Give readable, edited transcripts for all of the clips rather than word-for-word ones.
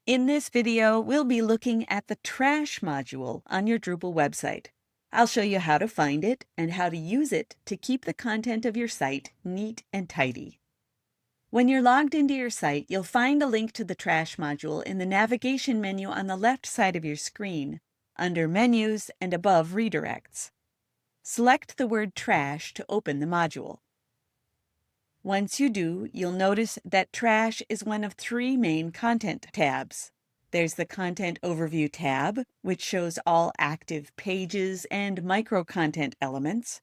In this video, we'll be looking at the trash module on your Drupal website. I'll show you how to find it and how to use it to keep the content of your site neat and tidy. When you're logged into your site, you'll find a link to the trash module in the navigation menu on the left side of your screen, under Menus and above Redirects. Select the word Trash to open the module. Once you do, you'll notice that Trash is one of three main content tabs. There's the Content Overview tab, which shows all active pages and micro-content elements.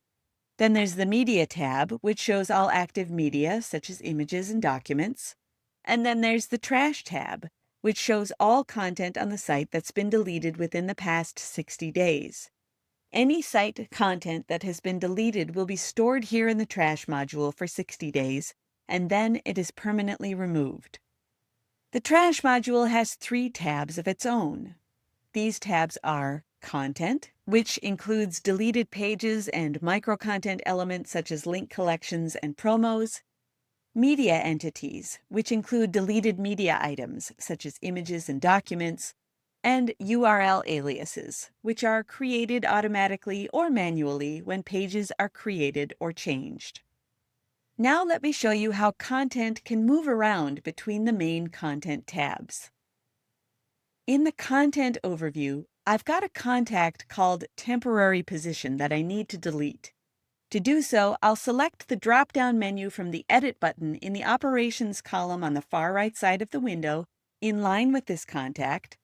Then there's the Media tab, which shows all active media, such as images and documents. And then there's the Trash tab, which shows all content on the site that's been deleted within the past 60 days. Any site content that has been deleted will be stored here in the trash module for 60 days, and then it is permanently removed. The trash module has three tabs of its own. These tabs are Content, which includes deleted pages and micro-content elements such as link collections and promos. Media entities, which include deleted media items such as images and documents. And URL aliases, which are created automatically or manually when pages are created or changed. Now let me show you how content can move around between the main content tabs. In the Content Overview, I've got a contact called Temporary Position that I need to delete. To do so, I'll select the drop-down menu from the Edit button in the Operations column on the far right side of the window, in line with this contact,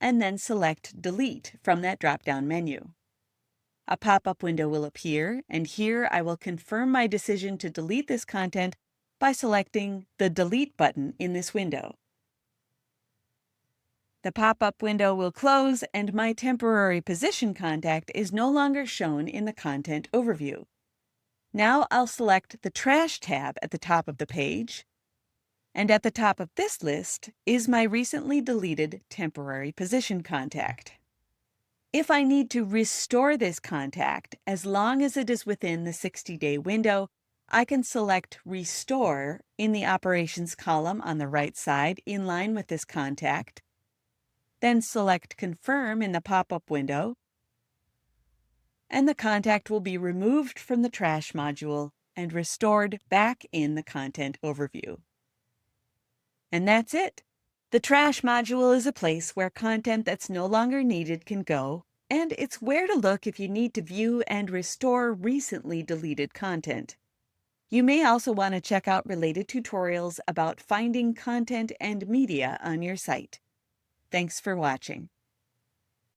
and then select Delete from that drop-down menu. A pop-up window will appear, and here I will confirm my decision to delete this content by selecting the Delete button in this window. The pop-up window will close, and my temporary position contact is no longer shown in the Content Overview. Now I'll select the Trash tab at the top of the page, and at the top of this list is my recently deleted temporary position contact. If I need to restore this contact, as long as it is within the 60-day window, I can select Restore in the Operations column on the right side in line with this contact, then select Confirm in the pop-up window, and the contact will be removed from the trash module and restored back in the Content Overview. And that's it. The trash module is a place where content that's no longer needed can go, and it's where to look if you need to view and restore recently deleted content. You may also want to check out related tutorials about finding content and media on your site. Thanks for watching.